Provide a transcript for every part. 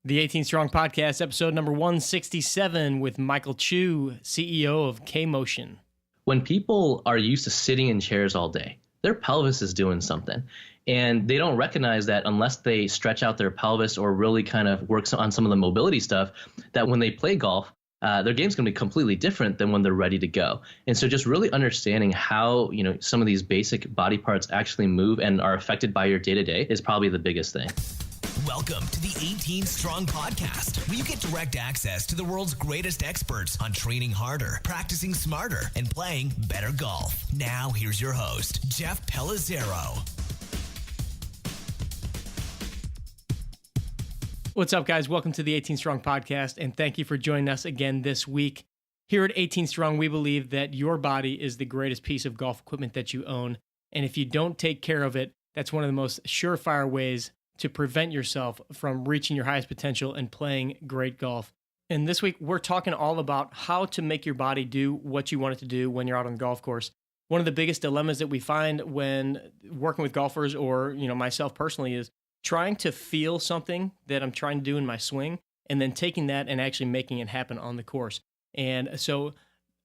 The 18 Strong Podcast, episode number 167 with Michael Chu, CEO of K-Motion. When people are used to sitting in chairs all day, their pelvis is doing something. And they don't recognize that unless they stretch out their pelvis or really kind of work on some of the mobility stuff, that when they play golf, their game's going to be completely different than when they're ready to go. And so just really understanding how, some of these basic body parts actually move and are affected by your day-to-day is probably the biggest thing. Welcome to the 18 Strong Podcast, where you get direct access to the world's greatest experts on training harder, practicing smarter, and playing better golf. Now, here's your host, Jeff Pellizzero. What's up, guys? Welcome to the 18 Strong Podcast, and thank you for joining us again this week. Here at 18 Strong, we believe that your body is the greatest piece of golf equipment that you own, and if you don't take care of it, that's one of the most surefire ways to prevent yourself from reaching your highest potential and playing great golf. And this week, we're talking all about how to make your body do what you want it to do when you're out on the golf course. One of the biggest dilemmas that we find when working with golfers, or myself personally, is trying to feel something that I'm trying to do in my swing and then taking that and actually making it happen on the course. And so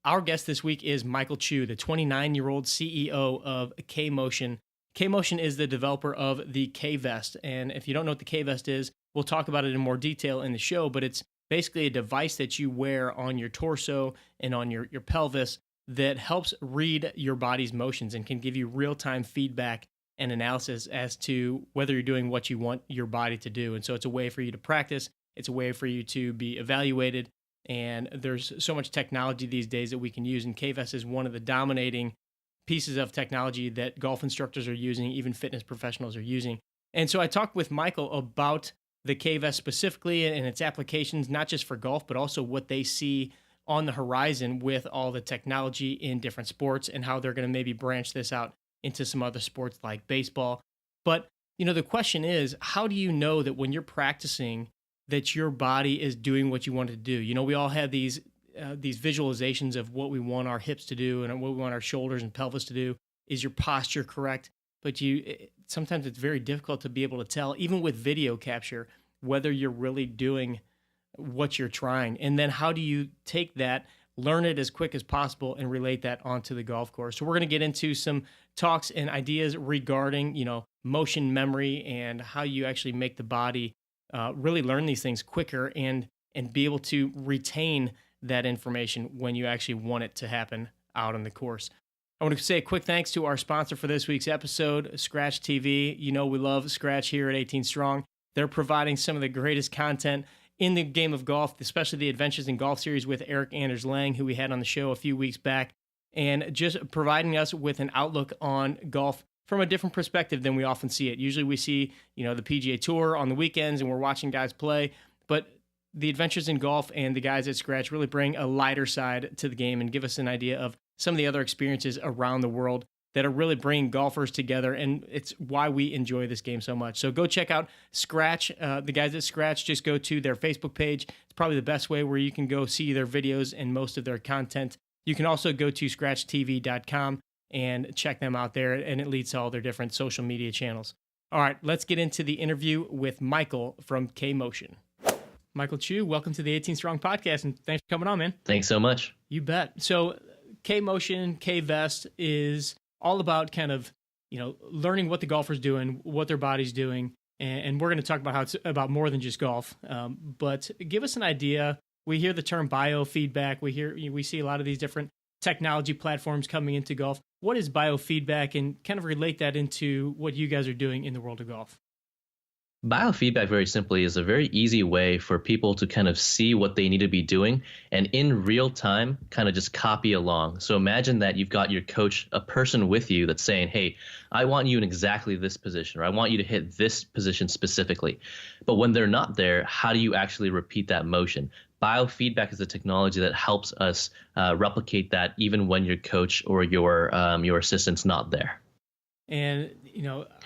our guest this week is Michael Chu, the 29-year-old CEO of K-Motion. K-Motion is the developer of the K-Vest, and if you don't know what the K-Vest is, we'll talk about it in more detail in the show, but it's basically a device that you wear on your torso and on your pelvis that helps read your body's motions and can give you real-time feedback and analysis as to whether you're doing what you want your body to do. And so it's a way for you to practice, it's a way for you to be evaluated, and there's so much technology these days that we can use, and K-Vest is one of the dominating pieces of technology that golf instructors are using, even fitness professionals are using. And so I talked with Michael about the K-Vest specifically and its applications, not just for golf, but also what they see on the horizon with all the technology in different sports and how they're going to maybe branch this out into some other sports like baseball. But, the question is, how do you know that when you're practicing that your body is doing what you want it to do? We all have these visualizations of what we want our hips to do and what we want our shoulders and pelvis to do. Is your posture correct? But sometimes it's very difficult to be able to tell, even with video capture, whether you're really doing what you're trying. And then how do you take that, learn it as quick as possible, and relate that onto the golf course? So we're going to get into some talks and ideas regarding, motion memory and how you actually make the body really learn these things quicker and be able to retain that information when you actually want it to happen out on the course. I want to say a quick thanks to our sponsor for this week's episode, Scratch TV. We love Scratch here at 18 Strong. They're providing some of the greatest content in the game of golf, especially the Adventures in Golf series with Eric Anders Lang, who we had on the show a few weeks back, and just providing us with an outlook on golf from a different perspective than we often see it. Usually we see, the PGA Tour on the weekends and we're watching guys play, but the Adventures in Golf and the guys at Scratch really bring a lighter side to the game and give us an idea of some of the other experiences around the world that are really bringing golfers together, and it's why we enjoy this game so much. So go check out Scratch. The guys at Scratch, just go to their Facebook page. It's probably the best way where you can go see their videos and most of their content. You can also go to scratchtv.com and check them out there, and it leads to all their different social media channels. All right, let's get into the interview with Michael from K-Motion. Michael Chu, welcome to the 18 Strong Podcast, and thanks for coming on, man. Thanks so much. You bet. So K-Motion, K-Vest is all about kind of, learning what the golfer's doing, what their body's doing, and we're going to talk about how it's about more than just golf. But give us an idea. We hear the term biofeedback. We see a lot of these different technology platforms coming into golf. What is biofeedback, and kind of relate that into what you guys are doing in the world of golf? Biofeedback, very simply, is a very easy way for people to kind of see what they need to be doing and in real time kind of just copy along. So imagine that you've got your coach, a person with you that's saying, hey, I want you in exactly this position, or I want you to hit this position specifically. But when they're not there, how do you actually repeat that motion? Biofeedback is a technology that helps us replicate that even when your coach or your assistant's not there. And,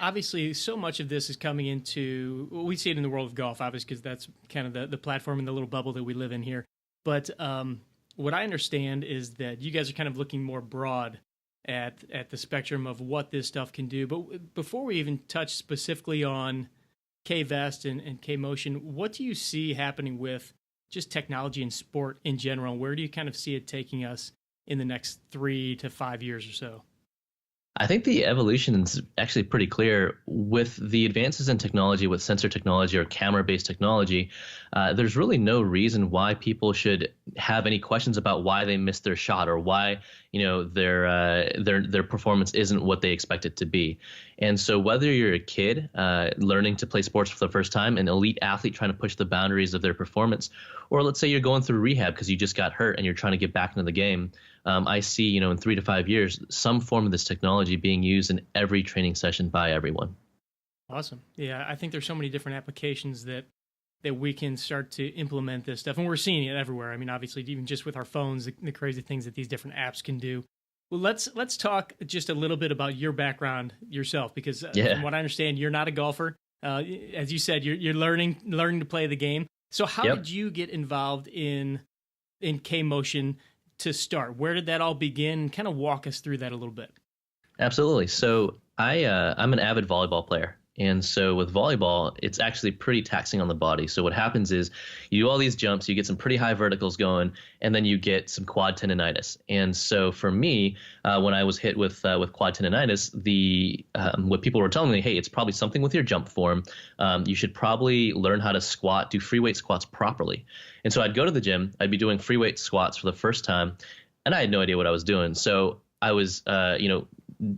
obviously so much of this is coming into, we see it in the world of golf, obviously, because that's kind of the platform and the little bubble that we live in here. But what I understand is that you guys are kind of looking more broad at the spectrum of what this stuff can do. But before we even touch specifically on K-Vest and K-Motion, what do you see happening with just technology and sport in general? Where do you kind of see it taking us in the next 3 to 5 years or so? I think the evolution is actually pretty clear with the advances in technology, with sensor technology or camera-based technology. There's really no reason why people should have any questions about why they missed their shot or why their performance isn't what they expect it to be. And so whether you're a kid learning to play sports for the first time, an elite athlete trying to push the boundaries of their performance, or let's say you're going through rehab because you just got hurt and you're trying to get back into the game, I see, in 3 to 5 years, some form of this technology being used in every training session by everyone. Awesome. Yeah, I think there's so many different applications that we can start to implement this stuff. And we're seeing it everywhere. I mean, obviously, even just with our phones, the crazy things that these different apps can do. Well, let's talk just a little bit about your background yourself, because from what I understand, you're not a golfer. As you said, you're learning to play the game. So how did you get involved in K-Motion to start? Where did that all begin? Kind of walk us through that a little bit. Absolutely. So I'm an avid volleyball player. And so with volleyball, it's actually pretty taxing on the body. So what happens is you do all these jumps, you get some pretty high verticals going, and then you get some quad tendonitis. And so for me, when I was hit with quad tendonitis, what people were telling me, hey, it's probably something with your jump form. You should probably learn how to squat, do free weight squats properly. And so I'd go to the gym, I'd be doing free weight squats for the first time, and I had no idea what I was doing. So I was,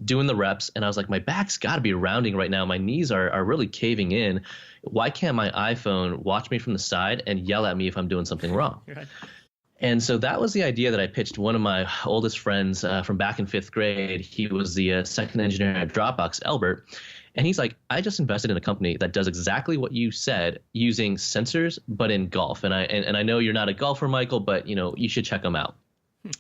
doing the reps, and I was like, my back's got to be rounding right now. My knees are really caving in. Why can't my iPhone watch me from the side and yell at me if I'm doing something wrong? Right. And so that was the idea that I pitched one of my oldest friends from back in 5th grade. He was the second engineer at Dropbox, Albert. And he's like, I just invested in a company that does exactly what you said, using sensors, but in golf. And I know you're not a golfer, Michael, but you should check them out.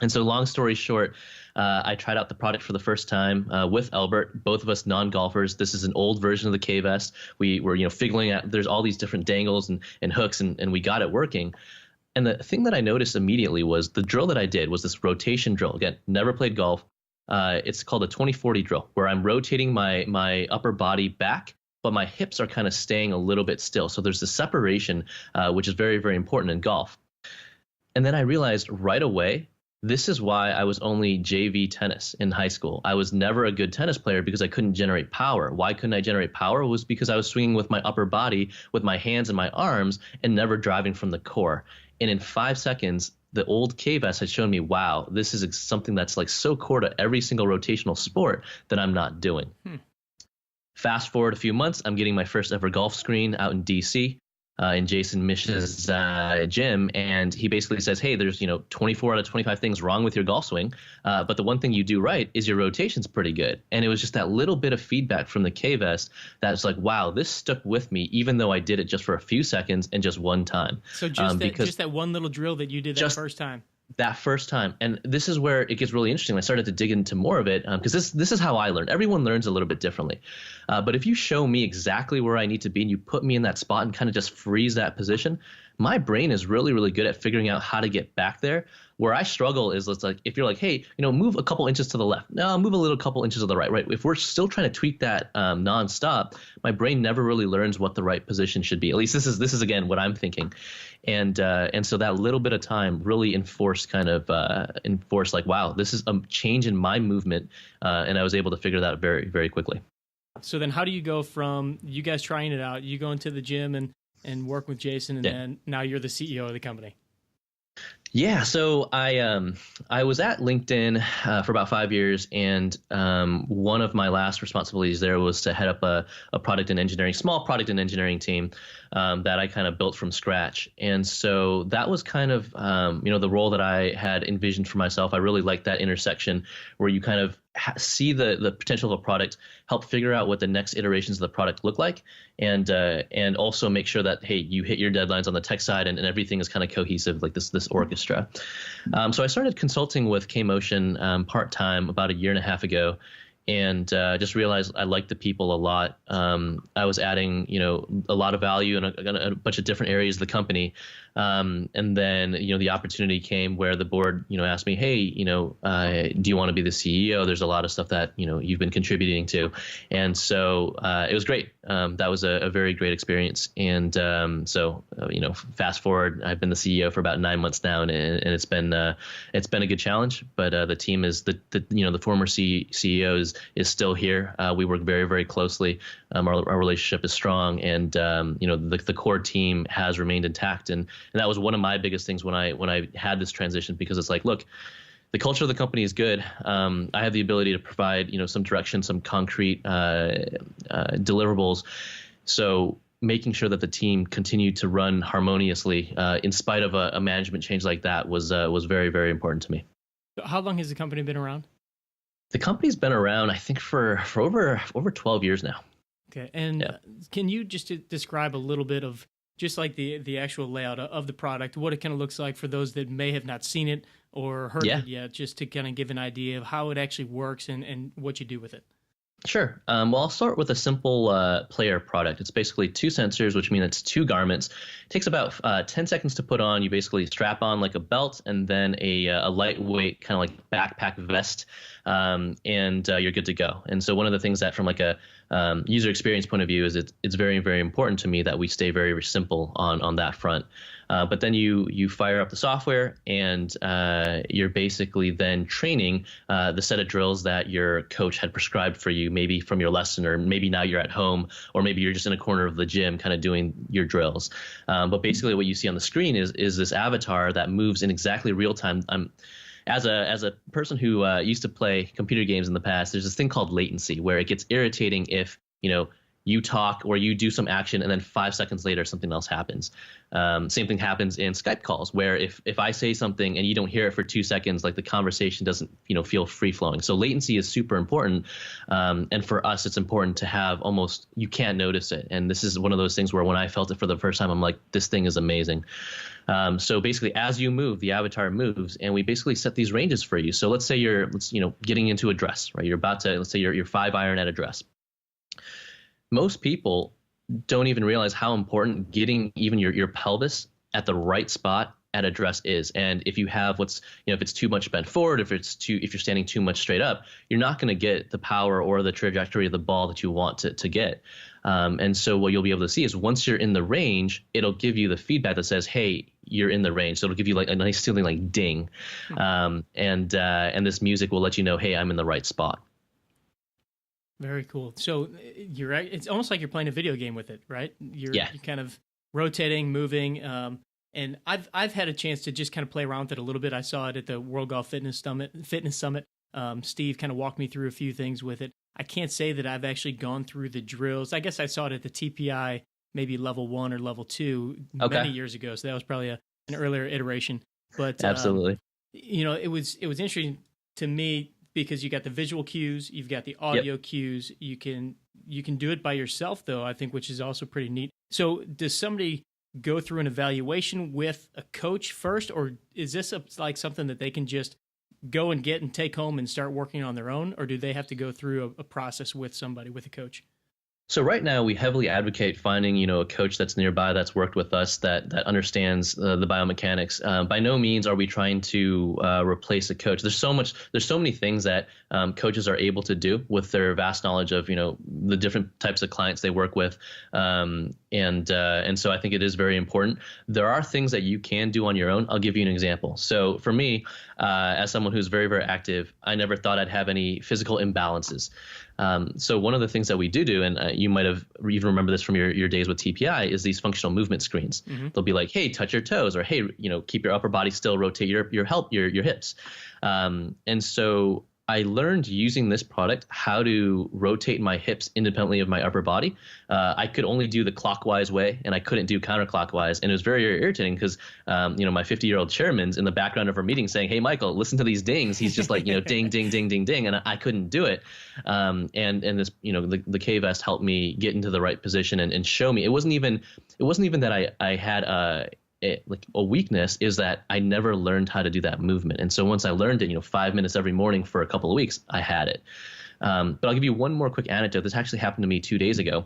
And so long story short, I tried out the product for the first time with Albert, both of us non-golfers. This is an old version of the K-Vest. We were figuring out there's all these different dangles and hooks, and we got it working. And the thing that I noticed immediately was the drill that I did was this rotation drill. Again, never played golf. It's called a 20-40 drill, where I'm rotating my upper body back, but my hips are kind of staying a little bit still. So there's this separation, which is very, very important in golf. And then I realized right away, this is why I was only JV tennis in high school. I was never a good tennis player because I couldn't generate power. Why couldn't I generate power? It was because I was swinging with my upper body, with my hands and my arms, and never driving from the core. And in 5 seconds, the old K-Vest had shown me, wow, this is something that's like so core to every single rotational sport that I'm not doing. Fast forward a few months, I'm getting my first ever golf screen out in DC. In Jason Mish's gym, and he basically says, hey, there's 24 out of 25 things wrong with your golf swing, but the one thing you do right is your rotation's pretty good. And it was just that little bit of feedback from the K-Vest that's like, wow, this stuck with me, even though I did it just for a few seconds and just one time. So just that one little drill that you did that first time. That first time. And this is where it gets really interesting. I started to dig into more of it because this is how I learned. Everyone learns a little bit differently. But if you show me exactly where I need to be and you put me in that spot and kind of just freeze that position, my brain is really, really good at figuring out how to get back there. Where I struggle is it's like, if you're like, hey, move a couple inches to the left. No, move a couple inches to the right. If we're still trying to tweak that nonstop, my brain never really learns what the right position should be. At least this is again what I'm thinking. And so that little bit of time really enforced like, wow, this is a change in my movement. And I was able to figure that out very, very quickly. So then how do you go from you guys trying it out, you go into the gym and work with Jason, and then now you're the CEO of the company? Yeah, so I was at LinkedIn for about 5 years, and one of my last responsibilities there was to head up a small product and engineering team that I kind of built from scratch. And so that was kind of the role that I had envisioned for myself. I really liked that intersection where you kind of see the potential of a product, help figure out what the next iterations of the product look like, and also make sure that, hey, you hit your deadlines on the tech side and everything is kind of cohesive, like this orchestra. So I started consulting with K-Motion part-time about 1.5 years ago, and just realized I liked the people a lot. I was adding, a lot of value in a bunch of different areas of the company. And then, the opportunity came where the board, asked me, hey, do you want to be the CEO? There's a lot of stuff that, you've been contributing to. And so it was great. That was a very great experience. And fast forward, I've been the CEO for about 9 months now, and it's been a good challenge. But the team is the former CEO is still here. We work very, very closely. Our relationship is strong, and the core team has remained intact. And that was one of my biggest things when I had this transition, because it's like, look, the culture of the company is good. I have the ability to provide, some direction, some concrete deliverables. So making sure that the team continued to run harmoniously in spite of a management change like that was very, very important to me. How long has the company been around? The company's been around, I think, for over 12 years now. Okay. And can you just describe a little bit of just like the actual layout of the product, what it kind of looks like for those that may have not seen it or heard it yet, just to kind of give an idea of how it actually works and what you do with it? Sure. Well, I'll start with a simple player product. It's basically 2 sensors, which means it's 2 garments. It takes about 10 seconds to put on. You basically strap on like a belt and then a lightweight kind of like backpack vest, and you're good to go. And so one of the things that from like a user experience point of view is it's very, very important to me that we stay very, very simple on that front. But then you fire up the software, and you're basically then training the set of drills that your coach had prescribed for you, maybe from your lesson, or maybe now you're at home, or maybe you're just in a corner of the gym kind of doing your drills. But basically what you see on the screen is this avatar that moves in exactly real time. As a person who used to play computer games in the past, there's this thing called latency, where it gets irritating if you talk or you do some action and then 5 seconds later something else happens. Same thing happens in Skype calls, where if I say something and you don't hear it for 2 seconds, like the conversation doesn't feel free flowing. So latency is super important, and for us it's important to have almost you can't notice it. And this is one of those things where when I felt it for the first time, I'm like, this thing is amazing. So basically, as you move, the avatar moves, and we basically set these ranges for you. So let's say you're getting into a dress, right? You're about to, let's say you're 5-iron at a dress. Most people don't even realize how important getting even your pelvis at the right spot at a dress is. And if you have if it's too much bent forward, if you're standing too much straight up, you're not going to get the power or the trajectory of the ball that you want to get. And so what you'll be able to see is once you're in the range, it'll give you the feedback that says, hey, you're in the range. So it'll give you like a nice feeling like ding. And this music will let you know, hey, I'm in the right spot. Very cool. So you're right. It's almost like you're playing a video game with it, right? You're kind of rotating, moving. And I've had a chance to just kind of play around with it a little bit. I saw it at the World Golf Fitness Summit. Steve kind of walked me through a few things with it. I can't say that I've actually gone through the drills. I guess I saw it at the TPI, maybe level 1 or level 2 many years ago. So that was probably an earlier iteration. But absolutely, it was interesting to me because you got the visual cues, you've got the audio cues. You can do it by yourself though, I think, which is also pretty neat. So does somebody go through an evaluation with a coach first, or is this like something that they can just go and get and take home and start working on their own, or do they have to go through a process with somebody, with a coach? So right now we heavily advocate finding, a coach that's nearby, that's worked with us, that understands the biomechanics. By no means are we trying to replace a coach. There's so many things that coaches are able to do with their vast knowledge of, the different types of clients they work with. And so I think it is very important. There are things that you can do on your own. I'll give you an example. So for me, as someone who's very, very active, I never thought I'd have any physical imbalances. So one of the things that we do, and you might have even remember this from your days with TPI, is these functional movement screens. Mm-hmm. They'll be like, hey, touch your toes, or hey, keep your upper body still, rotate your hips. And so I learned using this product how to rotate my hips independently of my upper body. I could only do the clockwise way, and I couldn't do counterclockwise. And it was very, very irritating because, my 50-year-old chairman's in the background of our meeting saying, hey, Michael, listen to these dings. He's just like, ding, ding, ding, ding, ding. And I couldn't do it. And this, the K-Vest helped me get into the right position and show me. It wasn't even that I had a weakness, is that I never learned how to do that movement. And so once I learned it, 5 minutes every morning for a couple of weeks, I had it. But I'll give you one more quick anecdote. This actually happened to me 2 days ago.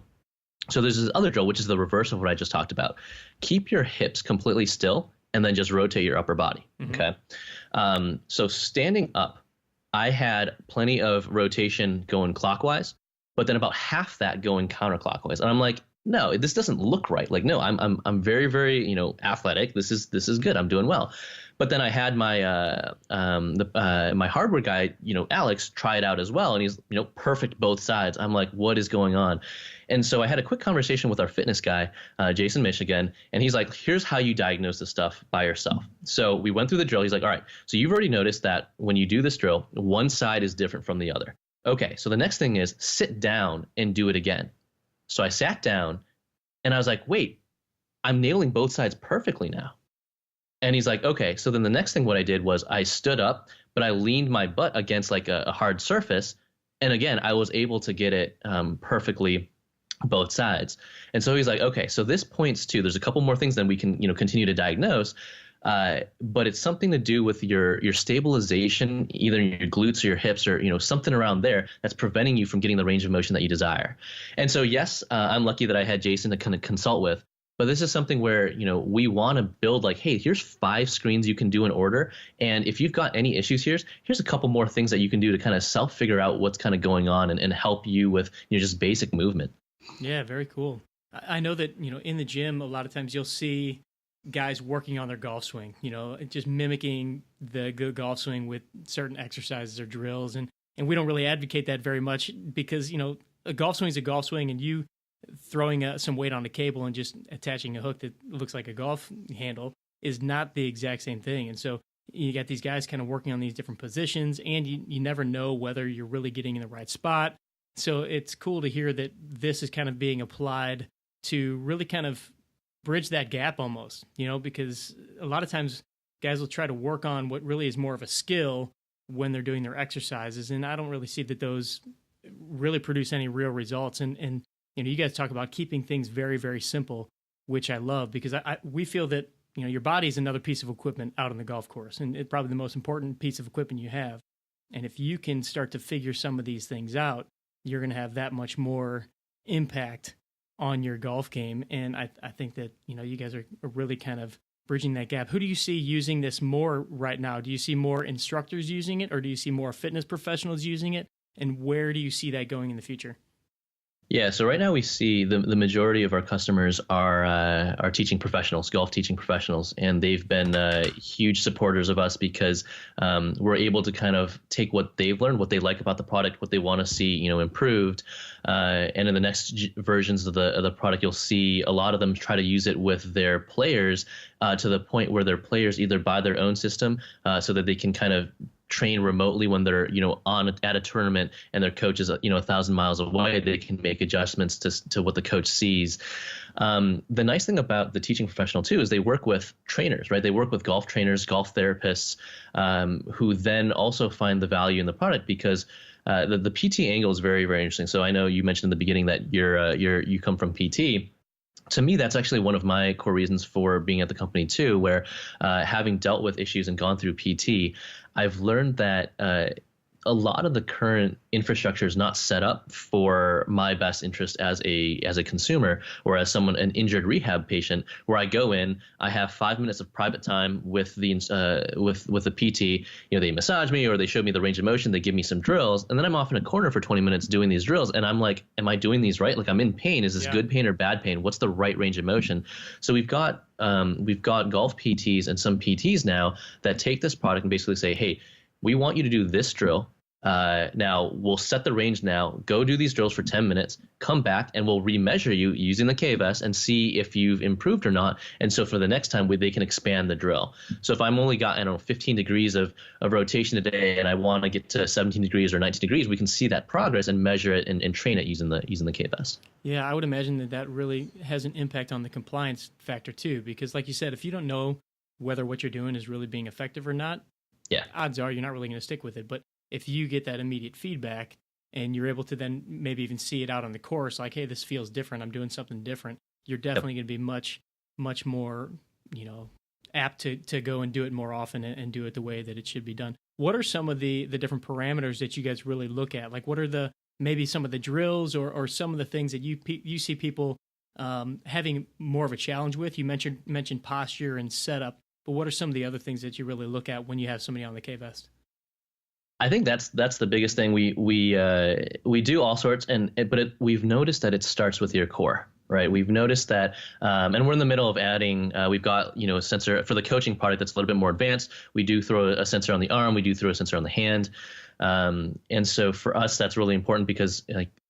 So there's this other drill, which is the reverse of what I just talked about. Keep your hips completely still and then just rotate your upper body. Mm-hmm. Okay. So standing up, I had plenty of rotation going clockwise, but then about half that going counterclockwise. And I'm like, no, this doesn't look right. Like, no, I'm very, very, athletic. This is good. I'm doing well. But then I had my my hardware guy, Alex, try it out as well, and he's perfect both sides. I'm like, what is going on? And so I had a quick conversation with our fitness guy, Jason Michigan, and he's like, here's how you diagnose this stuff by yourself. So we went through the drill. He's like, all right, so you've already noticed that when you do this drill, one side is different from the other. Okay, so the next thing is sit down and do it again. So I sat down and I was like, wait, I'm nailing both sides perfectly now. And he's like, okay. So then the next thing what I did was I stood up, but I leaned my butt against like a hard surface. And again, I was able to get it perfectly both sides. And so he's like, okay, so this points to, there's a couple more things that we can, continue to diagnose. But it's something to do with your stabilization, either in your glutes or your hips or, something around there that's preventing you from getting the range of motion that you desire. And so, yes, I'm lucky that I had Jason to kind of consult with. But this is something where, we want to build like, hey, here's 5 screens you can do in order. And if you've got any issues here's a couple more things that you can do to kind of self-figure out what's kind of going on and help you with just basic movement. Yeah, very cool. I know that, in the gym, a lot of times you'll see guys working on their golf swing, just mimicking the good golf swing with certain exercises or drills. And we don't really advocate that very much because, a golf swing is a golf swing, and you throwing some weight on a cable and just attaching a hook that looks like a golf handle is not the exact same thing. And so you got these guys kind of working on these different positions, and you never know whether you're really getting in the right spot. So it's cool to hear that this is kind of being applied to really kind of bridge that gap almost, because a lot of times guys will try to work on what really is more of a skill when they're doing their exercises. And I don't really see that those really produce any real results. And you guys talk about keeping things very, very simple, which I love, because we feel that, your body is another piece of equipment out on the golf course, and it's probably the most important piece of equipment you have. And if you can start to figure some of these things out, you're going to have that much more impact on your golf game. And I think that, you guys are really kind of bridging that gap. Who do you see using this more right now? Do you see more instructors using it, or do you see more fitness professionals using it? And where do you see that going in the future? Yeah, so right now we see the majority of our customers are teaching professionals, golf teaching professionals, and they've been huge supporters of us because we're able to kind of take what they've learned, what they like about the product, what they want to see, improved, and in the next versions of the product, you'll see a lot of them try to use it with their players to the point where their players either buy their own system so that they can kind of train remotely when they're at a tournament and their coach is 1,000 miles away. They can make adjustments to what the coach sees. The nice thing about the teaching professional too is they work with trainers, right? They work with golf trainers, golf therapists, who then also find the value in the product because the PT angle is very, very interesting. So I know you mentioned in the beginning that you come from PT. To me, that's actually one of my core reasons for being at the company too, where having dealt with issues and gone through PT, I've learned that a lot of the current infrastructure is not set up for my best interest as a consumer or as an injured rehab patient, where I go in, I have 5 minutes of private time with the PT. They massage me or they show me the range of motion, they give me some drills, and then I'm off in a corner for 20 minutes doing these drills, and I'm like, am I doing these right? Like, I'm in pain. Is this good pain or bad pain? What's the right range of motion? So we've got golf PTs and some PTs now that take this product and basically say, hey, we want you to do this drill. Now we'll set the range now, go do these drills for 10 minutes, come back, and we'll remeasure you using the KVS and see if you've improved or not. And so for the next time, they can expand the drill. So if I'm only got, 15 degrees of rotation a day and I want to get to 17 degrees or 19 degrees, we can see that progress and measure it and train it using the KVS. Yeah, I would imagine that really has an impact on the compliance factor too, because like you said, if you don't know whether what you're doing is really being effective or not, odds are you're not really going to stick with it. But if you get that immediate feedback and you're able to then maybe even see it out on the course, like, hey, this feels different, I'm doing something different, you're definitely going to be much, much more, apt to go and do it more often and do it the way that it should be done. What are some of the different parameters that you guys really look at? Like, what are maybe some of the drills or some of the things that you see people having more of a challenge with? You mentioned posture and setup, but what are some of the other things that you really look at when you have somebody on the K-Vest? I think that's the biggest thing. We do all sorts, but we've noticed that it starts with your core, right? We've noticed that, and we're in the middle of adding. We've got a sensor for the coaching product that's a little bit more advanced. We do throw a sensor on the arm. We do throw a sensor on the hand, and so for us that's really important because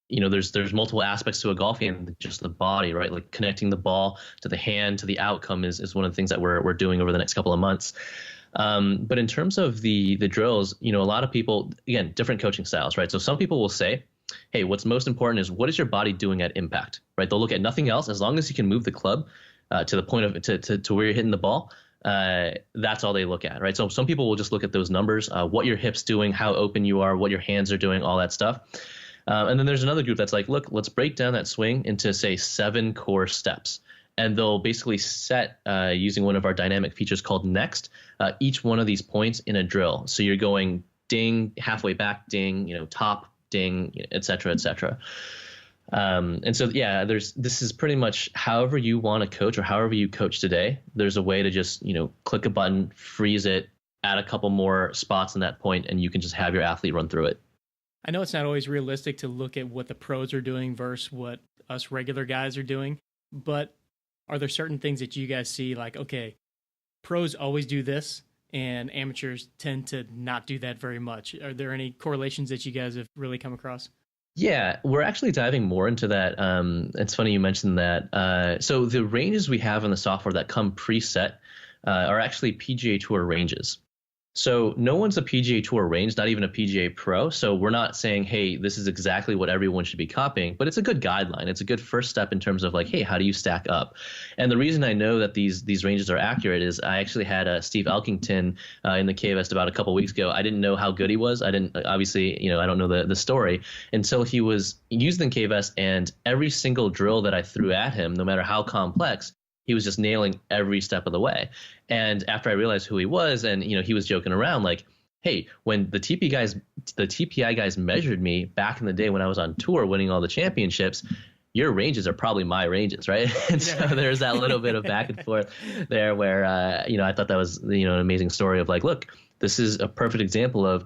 there's multiple aspects to a golf game than just the body, right? Like connecting the ball to the hand to the outcome is one of the things that we're doing over the next couple of months. But in terms of the drills, a lot of people, again, different coaching styles, right? So some people will say, hey, what's most important is what is your body doing at impact, right? They'll look at nothing else. As long as you can move the club to the point of to where you're hitting the ball, that's all they look at, right? So some people will just look at those numbers, what your hips doing, how open you are, what your hands are doing, all that stuff. And then there's another group that's like, look, let's break down that swing into, say, 7 core steps. And they'll basically set, using one of our dynamic features called Next, each one of these points in a drill. So you're going ding, halfway back, ding, top, ding, et cetera, et cetera. And so, yeah, this is pretty much however you want to coach or however you coach today. There's a way to just, click a button, freeze it, add a couple more spots in that point, and you can just have your athlete run through it. I know it's not always realistic to look at what the pros are doing versus what us regular guys are doing, but are there certain things that you guys see like, okay, pros always do this and amateurs tend to not do that very much? Are there any correlations that you guys have really come across? Yeah, we're actually diving more into that. It's funny you mentioned that. So the ranges we have in the software that come preset are actually PGA Tour ranges. So no one's a PGA Tour range, not even a PGA Pro. So we're not saying, hey, this is exactly what everyone should be copying, but it's a good guideline. It's a good first step in terms of like, hey, how do you stack up? And the reason I know that these ranges are accurate is I actually had Steve Elkington in the KVest about a couple of weeks ago. I didn't know how good he was. I didn't, obviously, I don't know the story until he was using the KVest, and every single drill that I threw at him, no matter how complex, he was just nailing every step of the way. And after I realized who he was, and he was joking around like, hey, when the TPI guys measured me back in the day when I was on tour winning all the championships, your ranges are probably my ranges, right? And so there's that little bit of back and forth there where I thought that was an amazing story of like, look, this is a perfect example of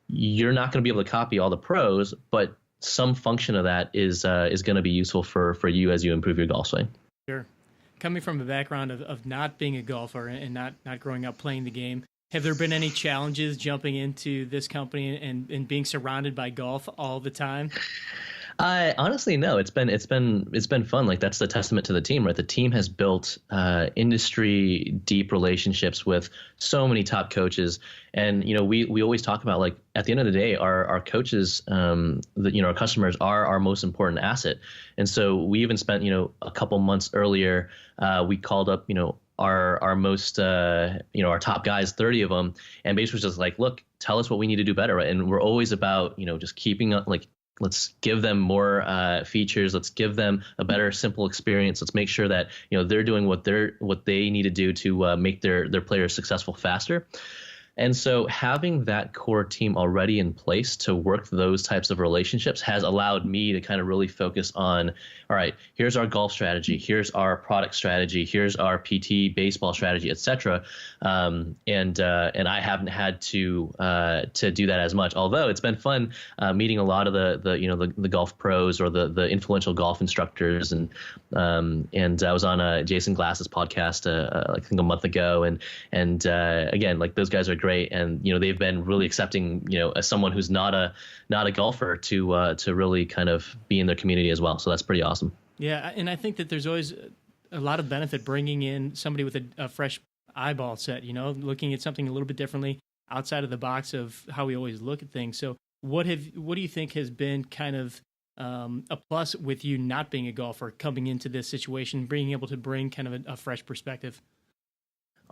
you're not going to be able to copy all the pros, but some function of that is going to be useful for you as you improve your golf swing. Sure. Coming from a background of not being a golfer and not growing up playing the game, have there been any challenges jumping into this company and being surrounded by golf all the time? Honestly, no. It's been fun. Like that's the testament to the team, right? The team has built industry deep relationships with so many top coaches, and we always talk about like at the end of the day, our coaches, our customers are our most important asset, and so we even spent a couple months earlier, we called up our most our top guys, 30 of them, and basically was just like, look, tell us what we need to do better, right? And we're always about just keeping up, like, let's give them more features. Let's give them a better, simple experience. Let's make sure that they're doing what they need to do to make their players successful faster. And so having that core team already in place to work those types of relationships has allowed me to kind of really focus on, all right, here's our golf strategy, here's our product strategy, here's our PT baseball strategy, et cetera. And I haven't had to do that as much, although it's been fun meeting a lot of the golf pros or the influential golf instructors. And I was on Jason Glass's podcast I think a month ago, and again, like those guys are great, and they've been really accepting as someone who's not a golfer to really kind of be in their community as well. So that's pretty awesome. Yeah, and I think that there's always a lot of benefit bringing in somebody with a fresh eyeball set, looking at something a little bit differently outside of the box of how we always look at things. So what do you think has been kind of a plus with you not being a golfer coming into this situation, being able to bring kind of a fresh perspective?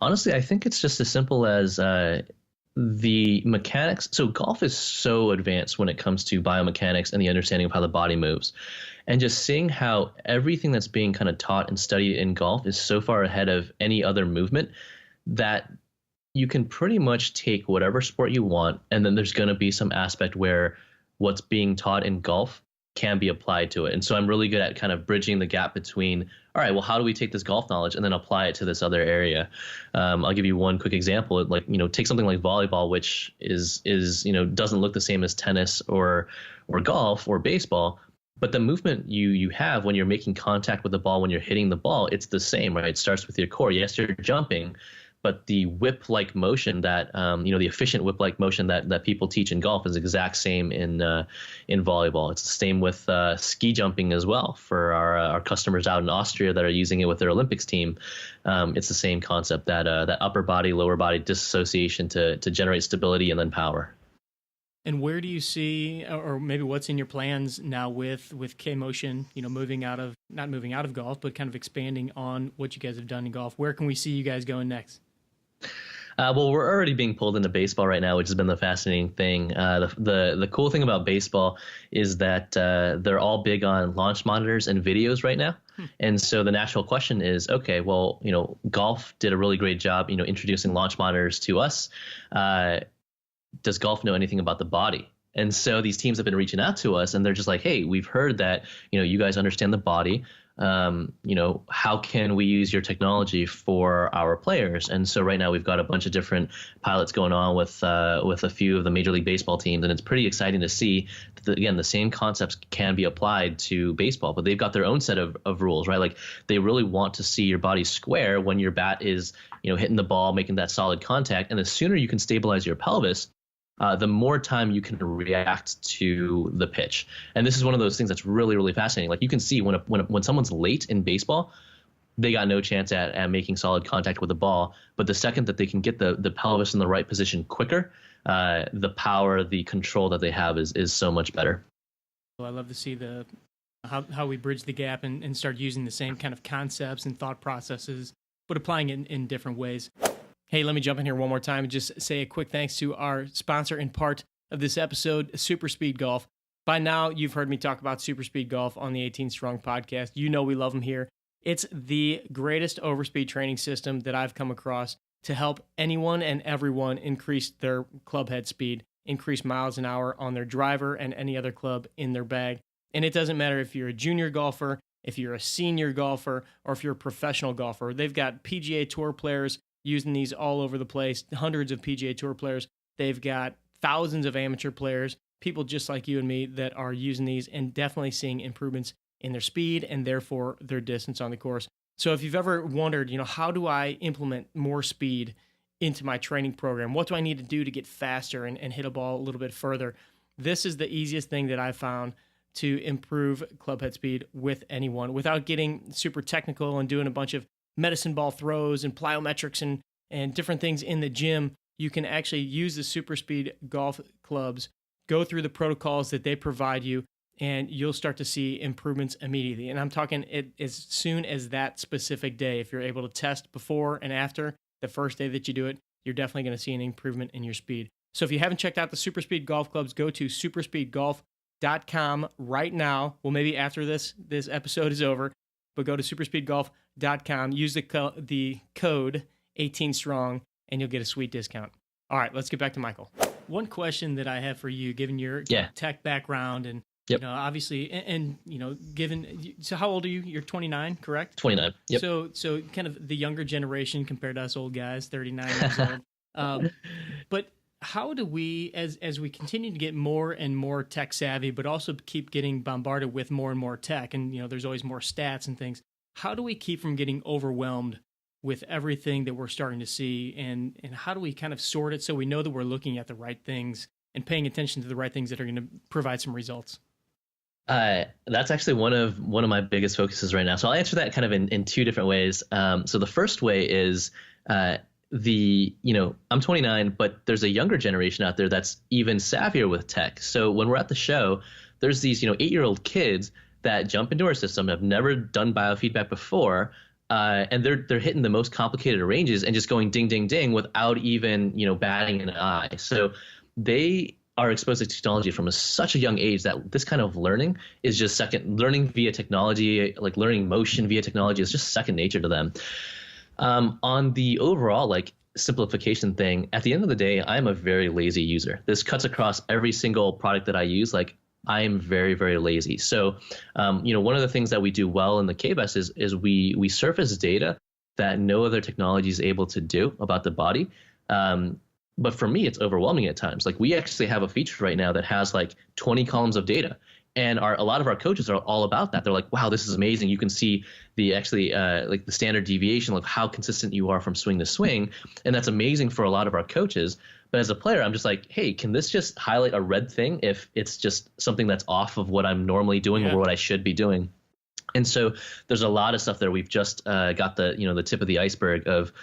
Honestly, I think it's just as simple as the mechanics. So golf is so advanced when it comes to biomechanics and the understanding of how the body moves. And just seeing how everything that's being kind of taught and studied in golf is so far ahead of any other movement that you can pretty much take whatever sport you want, and then there's going to be some aspect where what's being taught in golf can be applied to it. And so I'm really good at kind of bridging the gap between all right, well, how do we take this golf knowledge and then apply it to this other area? I'll give you one quick example. Like, take something like volleyball, which is doesn't look the same as tennis or golf or baseball. But the movement you have when you're making contact with the ball, when you're hitting the ball, it's the same, right? It starts with your core. Yes, you're jumping, but the whip-like motion that, the efficient whip-like motion that people teach in golf is the exact same in volleyball. It's the same with ski jumping as well for our customers out in Austria that are using it with their Olympics team. It's the same concept, that upper body, lower body disassociation to generate stability and then power. And where do you see, or maybe what's in your plans now with K-Motion, not moving out of golf, but kind of expanding on what you guys have done in golf? Where can we see you guys going next? Well, we're already being pulled into baseball right now, which has been the fascinating thing. The cool thing about baseball is that they're all big on launch monitors and videos right now. And so the natural question is, okay, well, golf did a really great job, introducing launch monitors to us. Does golf know anything about the body? And so these teams have been reaching out to us, and they're just like, hey, we've heard that, you guys understand the body. How can we use your technology for our players? And so right now we've got a bunch of different pilots going on with a few of the Major League Baseball teams. And it's pretty exciting to see that, again, the same concepts can be applied to baseball, but they've got their own set of rules, right? Like, they really want to see your body square when your bat is, hitting the ball, making that solid contact. And the sooner you can stabilize your pelvis, the more time you can react to the pitch. And this is one of those things that's really, really fascinating. Like, you can see when someone's late in baseball, they got no chance at making solid contact with the ball. But the second that they can get the pelvis in the right position quicker, the power, the control that they have is so much better. Well, I love to see how we bridge the gap and start using the same kind of concepts and thought processes, but applying it in different ways. Hey, let me jump in here one more time and just say a quick thanks to our sponsor and part of this episode, Super Speed Golf. By now, you've heard me talk about Super Speed Golf on the 18 Strong podcast. You know we love them here. It's the greatest overspeed training system that I've come across to help anyone and everyone increase their club head speed, increase miles an hour on their driver and any other club in their bag. And it doesn't matter if you're a junior golfer, if you're a senior golfer, or if you're a professional golfer. They've got PGA Tour players using these all over the place, hundreds of PGA Tour players. They've got thousands of amateur players, people just like you and me that are using these and definitely seeing improvements in their speed and therefore their distance on the course. So if you've ever wondered, how do I implement more speed into my training program? What do I need to do to get faster and hit a ball a little bit further? This is the easiest thing that I've found to improve club head speed with anyone without getting super technical and doing a bunch of medicine ball throws and plyometrics and different things in the gym. You can actually use the Super Speed golf clubs, go through the protocols that they provide you, and you'll start to see improvements immediately. And I'm talking it as soon as that specific day. If you're able to test before and after the first day that you do it, you're definitely going to see an improvement in your speed. So if you haven't checked out the Super Speed golf clubs, go to superspeedgolf.com right now. Well, maybe after this episode is over, but go to superspeedgolf.com, use the code 18strong, and you'll get a sweet discount. All right, let's get back to Michael. One question that I have for you, given your tech background and obviously, and given, so how old are you? You're 29, correct? 29. Yep. So kind of the younger generation compared to us old guys, 39 years old. But how do we, as we continue to get more and more tech savvy, but also keep getting bombarded with more and more tech, and there's always more stats and things, how do we keep from getting overwhelmed with everything that we're starting to see, and how do we kind of sort it so we know that we're looking at the right things and paying attention to the right things that are going to provide some results? That's actually one of my biggest focuses right now. So I'll answer that kind of in two different ways. So the first way is I'm 29, but there's a younger generation out there that's even savvier with tech. So when we're at the show, there's these 8-year-old kids that jump into our system, have never done biofeedback before, and they're hitting the most complicated ranges and just going ding, ding, ding without even batting an eye. So they are exposed to technology from such a young age that this kind of learning is just learning via technology, like learning motion via technology, is just second nature to them. On the overall simplification thing, at the end of the day, I'm a very lazy user. This cuts across every single product that I use. Like, I am very, very lazy. So, one of the things that we do well in the KBES is we surface data that no other technology is able to do about the body. But for me, it's overwhelming at times. Like, we actually have a feature right now that has like 20 columns of data. And a lot of our coaches are all about that. They're like, wow, this is amazing. You can see like the standard deviation, like how consistent you are from swing to swing. And that's amazing for a lot of our coaches. But as a player, I'm just like, hey, can this just highlight a red thing if it's just something that's off of what I'm normally doing or what I should be doing? And so there's a lot of stuff there. We've just got the tip of the iceberg of,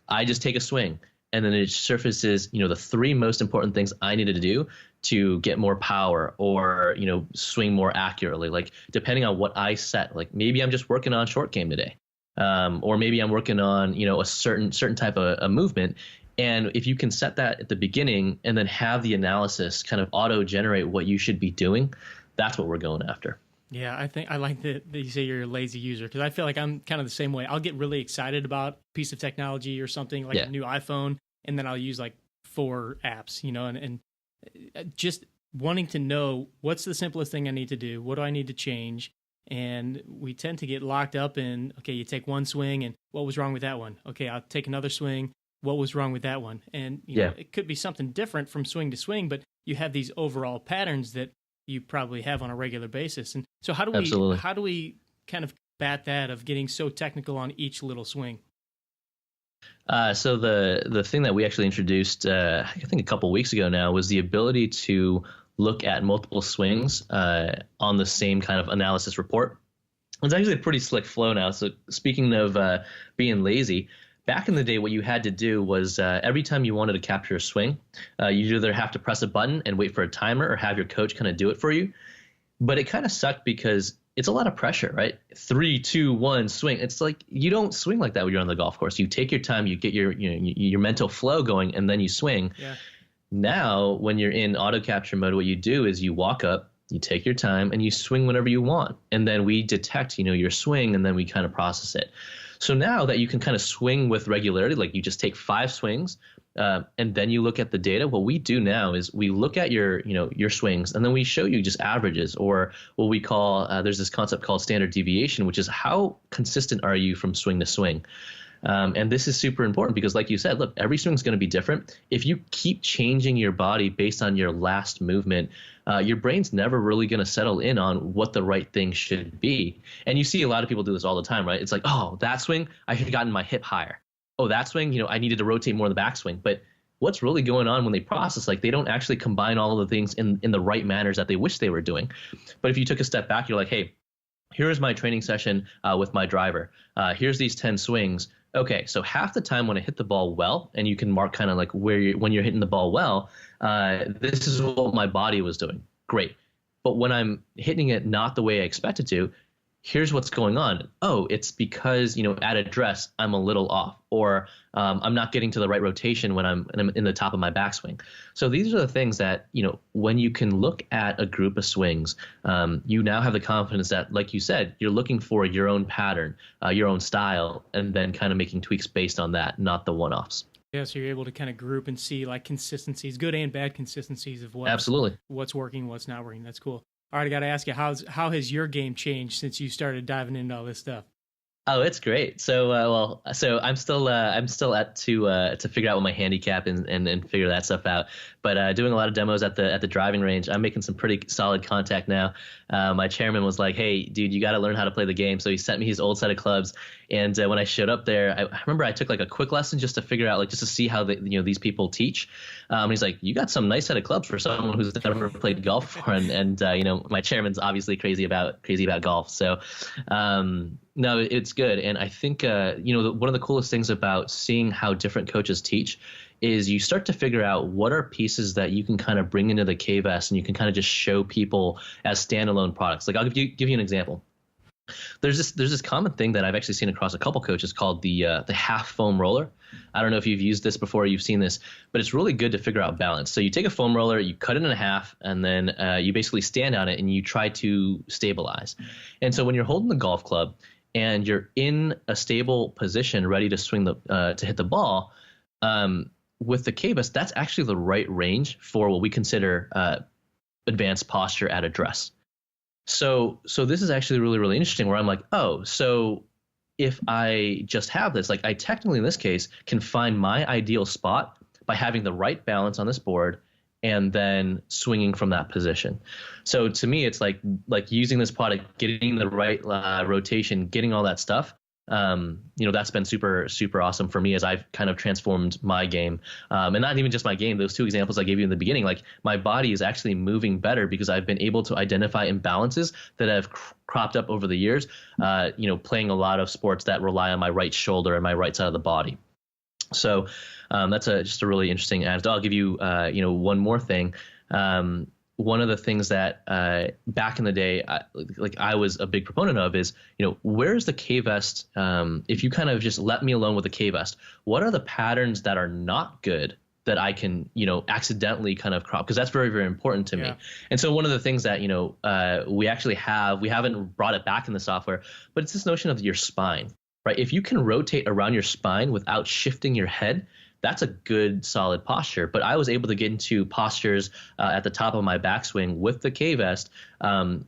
I just take a swing. And then it surfaces, the 3 most important things I needed to do to get more power or, swing more accurately. Like, depending on what I set, like maybe I'm just working on short game today. Or maybe I'm working on, a certain type of a movement. And if you can set that at the beginning and then have the analysis kind of auto generate what you should be doing, that's what we're going after. Yeah, I think I like that you say you're a lazy user, because I feel like I'm kind of the same way. I'll get really excited about a piece of technology or something like a new iPhone, and then I'll use like 4 apps, and just wanting to know what's the simplest thing I need to do, what do I need to change, and we tend to get locked up in, okay, you take one swing and what was wrong with that one? Okay, I'll take another swing, what was wrong with that one? And it could be something different from swing to swing, but you have these overall patterns that you probably have on a regular basis. And so how do we kind of bat that of getting so technical on each little swing? So the thing that we actually introduced, I think a couple weeks ago now, was the ability to look at multiple swings on the same kind of analysis report. It's actually a pretty slick flow now. So speaking of being lazy, back in the day, what you had to do was every time you wanted to capture a swing, you'd either have to press a button and wait for a timer or have your coach kind of do it for you. But it kind of sucked because it's a lot of pressure, right? 3, 2, 1, swing. It's like you don't swing like that when you're on the golf course. You take your time, you get your mental flow going, and then you swing. Yeah. Now, when you're in auto capture mode, what you do is you walk up, you take your time, and you swing whenever you want. And then we detect, your swing, and then we kind of process it. So now that you can kind of swing with regularity, like you just take 5 swings, and then you look at the data. What we do now is we look at your swings, and then we show you just averages, or what we call, there's this concept called standard deviation, which is how consistent are you from swing to swing. And this is super important because, like you said, look, every swing is going to be different. If you keep changing your body based on your last movement, your brain's never really going to settle in on what the right thing should be. And you see a lot of people do this all the time, right? It's like, oh, that swing, I should have gotten my hip higher. Oh, that swing, I needed to rotate more in the backswing. But what's really going on when they process, like they don't actually combine all of the things in the right manners that they wish they were doing. But if you took a step back, you're like, hey, here's my training session with my driver. Here's these 10 swings. Okay, so half the time when I hit the ball well, and you can mark kind of like when you're hitting the ball well, this is what my body was doing. Great. But when I'm hitting it not the way I expected to, here's what's going on. Oh, it's because, at address, I'm a little off, or I'm not getting to the right rotation when I'm in the top of my backswing. So these are the things that, when you can look at a group of swings, you now have the confidence that, like you said, you're looking for your own pattern, your own style, and then kind of making tweaks based on that, not the one-offs. Yeah, so you're able to kind of group and see like consistencies, good and bad consistencies of what's working, what's not working. That's cool. All right, I got to ask you, how has your game changed since you started diving into all this stuff? Oh, it's great. So, I'm still at to figure out what my handicap and figure that stuff out. But doing a lot of demos at the driving range, I'm making some pretty solid contact now. My chairman was like, "Hey, dude, you got to learn how to play the game." So he sent me his old set of clubs, and when I showed up there, I remember I took like a quick lesson just to figure out, like, just to see how these people teach. And he's like, "You got some nice set of clubs for someone who's never played golf before." And my chairman's obviously crazy about golf. So. No, it's good. And I think, one of the coolest things about seeing how different coaches teach is you start to figure out what are pieces that you can kind of bring into the KVS and you can kind of just show people as standalone products. Like, I'll give you an example. There's this common thing that I've actually seen across a couple coaches called the half foam roller. I don't know if you've used this before, you've seen this, but it's really good to figure out balance. So you take a foam roller, you cut it in half, and then you basically stand on it and you try to stabilize. And so when you're holding the golf club and you're in a stable position, ready to swing to hit the ball, with the KBUS, that's actually the right range for what we consider advanced posture at address. So this is actually really, really interesting, where I'm like, oh, so if I just have this, like I technically in this case can find my ideal spot by having the right balance on this board and then swinging from that position. So to me, it's like using this product, getting the right rotation, getting all that stuff. That's been super, super awesome for me as I've kind of transformed my game. And not even just my game, those two examples I gave you in the beginning, like my body is actually moving better because I've been able to identify imbalances that have cropped up over the years, playing a lot of sports that rely on my right shoulder and my right side of the body. So that's just a really interesting anecdote. I'll give you, one more thing. One of the things that back in the day, I was a big proponent of is, where's the K-vest? If you kind of just let me alone with the K-vest, what are the patterns that are not good that I can, accidentally kind of crop? Because that's very, very important to me. And so one of the things that, we haven't brought it back in the software, but it's this notion of your spine, right? If you can rotate around your spine without shifting your head, that's a good solid posture. But I was able to get into postures at the top of my backswing with the K-vest,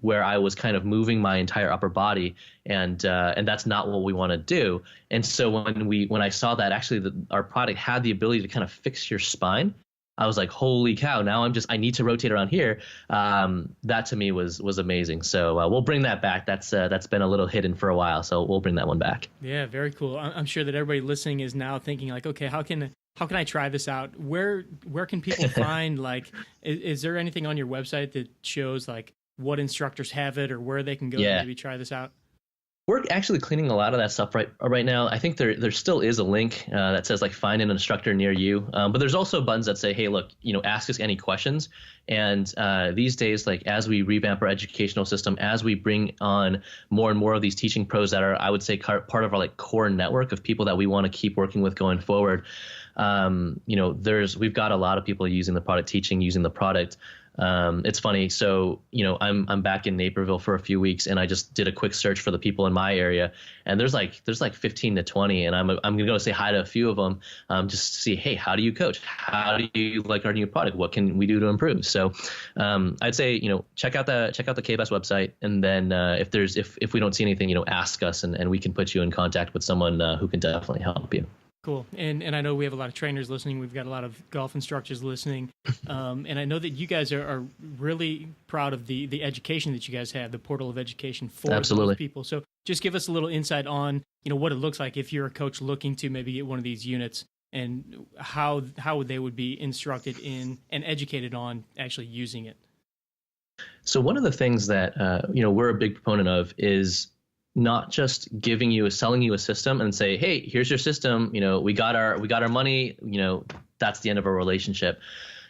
where I was kind of moving my entire upper body, and that's not what we want to do. And so when I saw that actually our product had the ability to kind of fix your spine, I was like, holy cow, now I need to rotate around here. That to me was amazing. So we'll bring that back. That's been a little hidden for a while. So we'll bring that one back. Yeah, very cool. I'm sure that everybody listening is now thinking like, okay, how can I try this out? Where can people find, like, is there anything on your website that shows like what instructors have it or where they can go to maybe try this out? We're actually cleaning a lot of that stuff right now. I think there still is a link that says like find an instructor near you. But there's also buttons that say, hey, look, ask us any questions. And these days, like as we revamp our educational system, as we bring on more and more of these teaching pros that are, I would say, part of our like core network of people that we want to keep working with going forward. We've got a lot of people using the product, using the product. It's funny. So, I'm back in Naperville for a few weeks, and I just did a quick search for the people in my area, and there's like 15 to 20, and I'm going to go say hi to a few of them, just to see, hey, how do you coach? How do you like our new product? What can we do to improve? So, I'd say, check out the KBS website, and then, if we don't see anything, ask us, and we can put you in contact with someone, who can definitely help you. Cool. And I know we have a lot of trainers listening. We've got a lot of golf instructors listening. And I know that you guys are really proud of the education that you guys have, the portal of education for those people. So just give us a little insight on, what it looks like if you're a coach looking to maybe get one of these units, and how they would be instructed in and educated on actually using it. So one of the things that, we're a big proponent of is not just selling you a system and say, hey, here's your system. We got our money. That's the end of our relationship.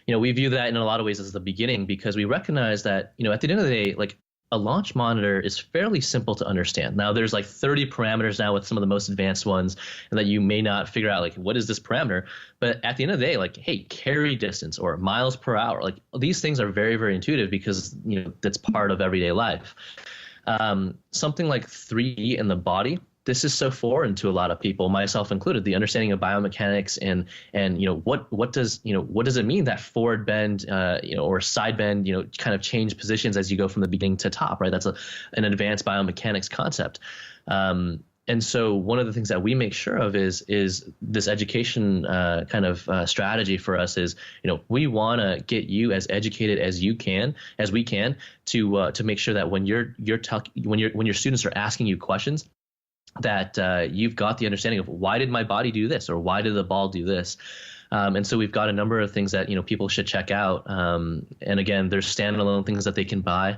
We view that in a lot of ways as the beginning, because we recognize that, at the end of the day, like a launch monitor is fairly simple to understand. Now there's like 30 parameters now with some of the most advanced ones, and that you may not figure out like, what is this parameter? But at the end of the day, like, hey, carry distance or miles per hour, like these things are very, very intuitive because, that's part of everyday life. Something like 3D in the body, this is so foreign to a lot of people, myself included. The understanding of biomechanics and what does it mean that forward bend or side bend kind of change positions as you go from the beginning to top, right? That's an advanced biomechanics concept. And so one of the things that we make sure of is this education kind of strategy for us is, we want to get you as educated as we can to make sure that when your students are asking you questions, that you've got the understanding of why did my body do this, or why did the ball do this. And so we've got a number of things that, people should check out. And again, there's standalone things that they can buy.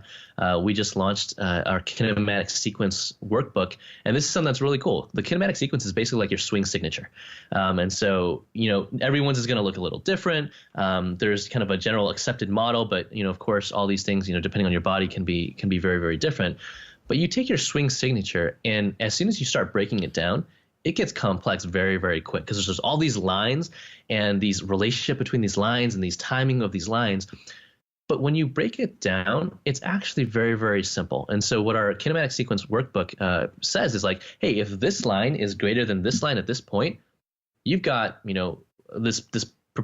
We just launched our kinematic sequence workbook. And this is something that's really cool. The kinematic sequence is basically like your swing signature. And so, everyone's is going to look a little different. There's kind of a general accepted model, but, of course, all these things, depending on your body can be very, very different. But you take your swing signature, and as soon as you start breaking it down, it gets complex very, very quick, because there's all these lines and these relationship between these lines and these timing of these lines. But when you break it down, it's actually very, very simple. And so what our kinematic sequence workbook says is like, hey, if this line is greater than this line at this point, you've got, this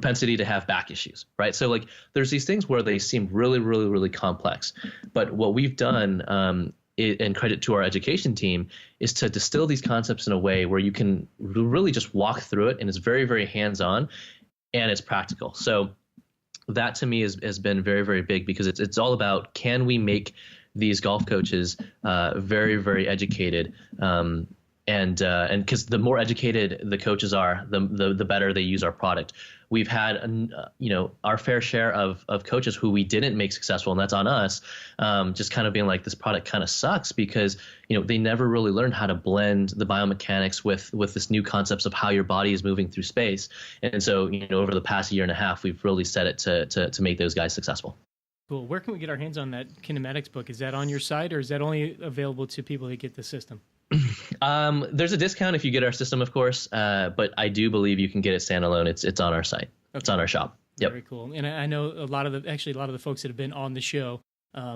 propensity to have back issues, right? So like there's these things where they seem really, really, really complex. But what we've done, and credit to our education team, is to distill these concepts in a way where you can really just walk through it, and it's very, very hands-on and it's practical. So that to me has been very, very big, because it's all about, can we make these golf coaches very, very educated, and because the more educated the coaches are, the better they use our product. We've had our fair share of coaches who we didn't make successful, and that's on us, just kind of being like, this product kind of sucks, because they never really learned how to blend the biomechanics with this new concepts of how your body is moving through space. And so over the past year and a half, we've really set it to make those guys successful. Cool. Where can we get our hands on that kinematics book? Is that on your site, or is that only available to people who get the system? There's a discount if you get our system, of course, but I do believe you can get it standalone. It's on our site. Okay. It's on our shop. Yep. Very cool. And I know a lot of the folks that have been on the show,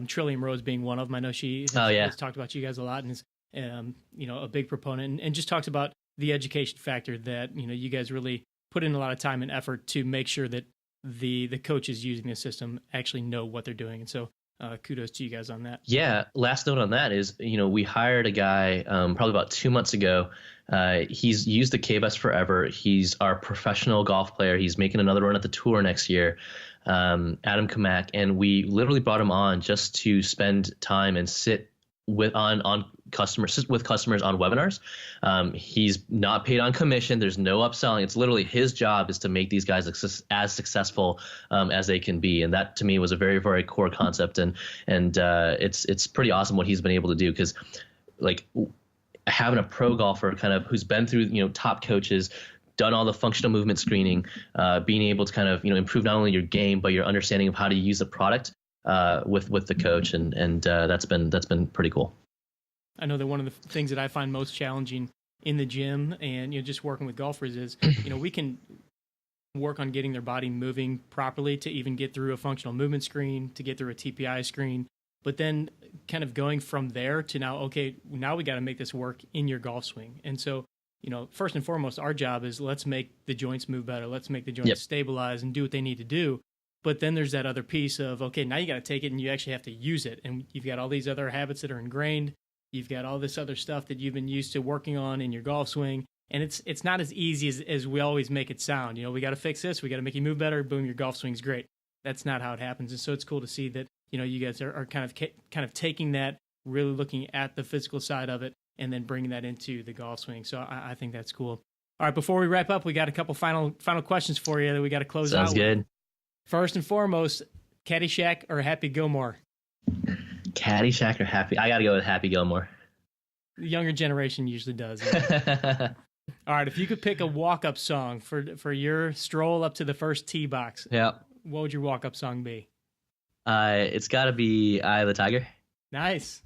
Trillium Rose being one of them. I know she has talked about you guys a lot, and is a big proponent, and just talks about the education factor that you guys really put in a lot of time and effort to make sure that the coaches using the system actually know what they're doing. And so kudos to you guys on that. Yeah. Last note on that is, we hired a guy probably about 2 months ago. He's used the K-Bus forever. He's our professional golf player. He's making another run at the tour next year, Adam Kamak. And we literally brought him on just to spend time and sit with customers on webinars. He's not paid on commission. There's no upselling. It's literally his job is to make these guys as successful as they can be. And that to me was a very, very core concept. And it's pretty awesome what he's been able to do, because like having a pro golfer kind of who's been through, top coaches, done all the functional movement screening, being able to kind of, improve not only your game, but your understanding of how to use the product with the coach, and that's been pretty cool. I know that one of the things that I find most challenging in the gym and just working with golfers is we can work on getting their body moving properly to even get through a functional movement screen, to get through a TPI screen, but then kind of going from there to now we got to make this work in your golf swing. And so first and foremost, our job is let's make the joints move better, let's make the joints stabilize and do what they need to do. But then there's that other piece of, now you got to take it and you actually have to use it. And you've got all these other habits that are ingrained. You've got all this other stuff that you've been used to working on in your golf swing. And it's not as easy as we always make it sound. We got to fix this. We got to make you move better. Boom, your golf swing's great. That's not how it happens. And so it's cool to see that, you guys are kind of taking that, really looking at the physical side of it, and then bringing that into the golf swing. So I think that's cool. All right, before we wrap up, we got a couple final questions for you that we got to close out. Sounds good. First and foremost, Caddyshack or Happy Gilmore? Caddyshack or Happy? I got to go with Happy Gilmore. The younger generation usually does. Yeah. All right, if you could pick a walk-up song for your stroll up to the first tee box, what would your walk-up song be? It's got to be Eye of the Tiger. Nice.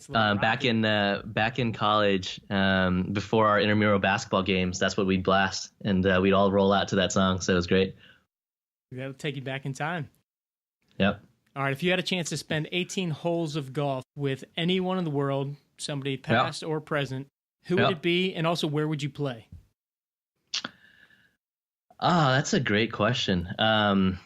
Back in college, before our intramural basketball games, that's what we'd blast, and we'd all roll out to that song, so it was great. That'll take you back in time. Yep. All right. If you had a chance to spend 18 holes of golf with anyone in the world, somebody past or present, who would it be? And also, where would you play? That's a great question. I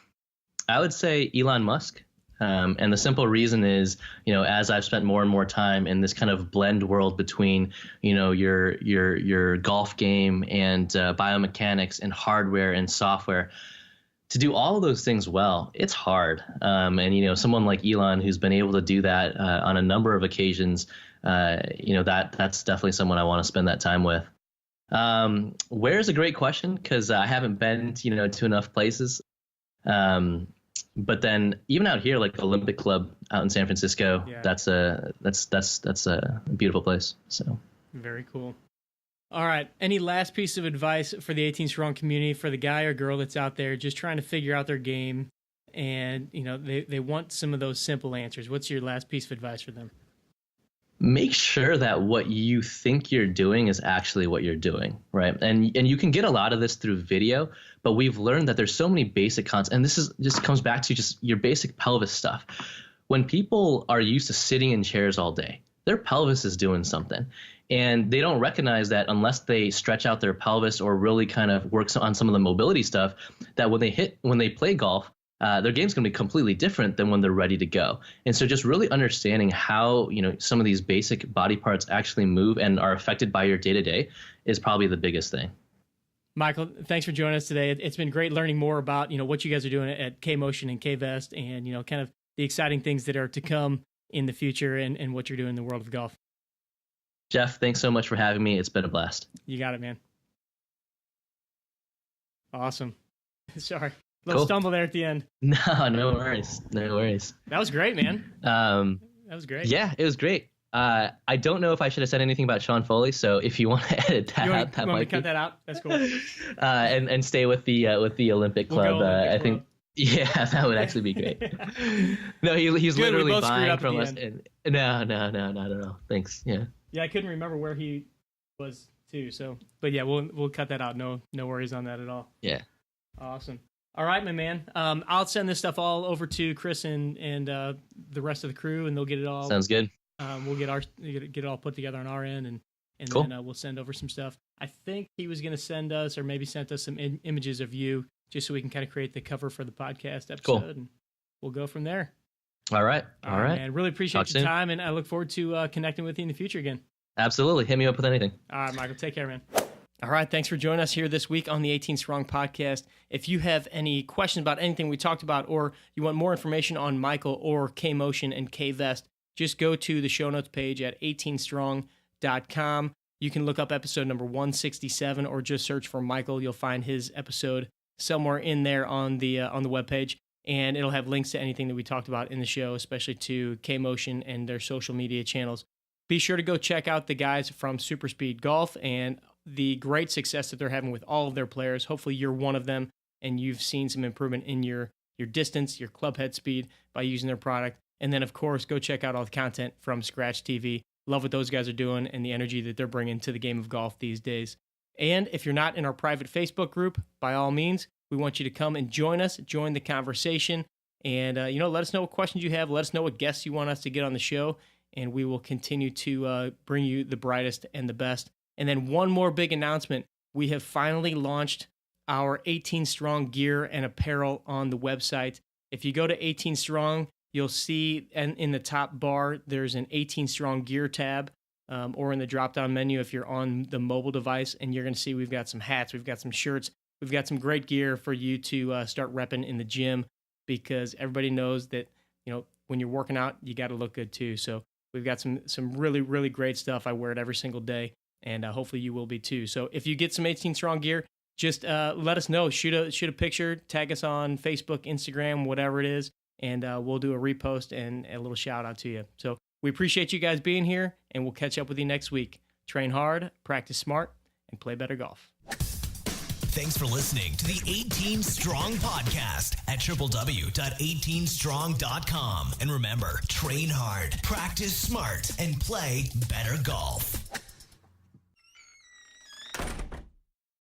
would say Elon Musk. And the simple reason is, as I've spent more and more time in this kind of blend world between, your golf game and biomechanics and hardware and software, to do all of those things well, it's hard. And, someone like Elon, who's been able to do that on a number of occasions, that's definitely someone I want to spend that time with. Where's a great question, because I haven't been, to enough places. But then even out here, like Olympic Club out in San Francisco, that's a beautiful place. So very cool. All right. Any last piece of advice for the 18 Strong community, for the guy or girl that's out there just trying to figure out their game and, they want some of those simple answers? What's your last piece of advice for them? Make sure that what you think you're doing is actually what you're doing, right? And you can get a lot of this through video, but we've learned that there's so many basic concepts, and this just comes back to just your basic pelvis stuff. When people are used to sitting in chairs all day, their pelvis is doing something. And they don't recognize that unless they stretch out their pelvis or really kind of work on some of the mobility stuff, that when they play golf, their game's going to be completely different than when they're ready to go. And so just really understanding how, some of these basic body parts actually move and are affected by your day-to-day is probably the biggest thing. Michael, thanks for joining us today. It's been great learning more about, what you guys are doing at K-Motion and K-Vest and, kind of the exciting things that are to come in the future and what you're doing in the world of golf. Jeff, thanks so much for having me. It's been a blast. You got it, man. Awesome. Sorry. Little stumble there at the end. No worries. No worries. That was great, man. That was great. Yeah, it was great. I don't know if I should have said anything about Sean Foley, so if you want to edit that out, that might cut that out. That's cool. And stay with the Olympic Club. I think, yeah, that would actually be great. No, he's literally buying from us. No, not at all. Thanks. Yeah. Yeah, I couldn't remember where he was too. So, but yeah, we'll cut that out. No worries on that at all. Yeah. Awesome. All right, my man. I'll send this stuff all over to Chris and the rest of the crew, and they'll get it all. Sounds good. We'll get it all put together on our end, and cool. Then we'll send over some stuff. I think he was going to send us, or maybe sent us some images of you, just so we can kind of create the cover for the podcast episode, cool. And we'll go from there. All right. Man. Really appreciate your time, and I look forward to connecting with you in the future again. Absolutely. Hit me up with anything. All right, Michael. Take care, man. All right. Thanks for joining us here this week on the 18 Strong podcast. If you have any questions about anything we talked about, or you want more information on Michael or K-Motion and K-Vest, just go to the show notes page at 18strong.com. You can look up episode number 167, or just search for Michael. You'll find his episode somewhere in there on the webpage. And it'll have links to anything that we talked about in the show, especially to K-Motion and their social media channels. Be sure to go check out the guys from Super Speed Golf and the great success that they're having with all of their players. Hopefully you're one of them and you've seen some improvement in your distance, your club head speed by using their product. And then, of course, go check out all the content from Scratch TV. Love what those guys are doing and the energy that they're bringing to the game of golf these days. And if you're not in our private Facebook group, by all means, we want you to come and join us, join the conversation, and let us know what questions you have. Let us know what guests you want us to get on the show, and we will continue to bring you the brightest and the best. And then one more big announcement. We have finally launched our 18 Strong gear and apparel on the website. If you go to 18 Strong, you'll see in the top bar, there's an 18 Strong gear tab, or in the drop-down menu if you're on the mobile device, and you're going to see we've got some hats, we've got some shirts, we've got some great gear for you to start repping in the gym, because everybody knows that, when you're working out, you got to look good too. So we've got some really, really great stuff. I wear it every single day, and hopefully you will be too. So if you get some 18 Strong gear, just let us know. Shoot a picture, tag us on Facebook, Instagram, whatever it is, and we'll do a repost and a little shout out to you. So we appreciate you guys being here, and we'll catch up with you next week. Train hard, practice smart, and play better golf. Thanks for listening to the 18 Strong podcast at www.18strong.com. And remember, train hard, practice smart, and play better golf.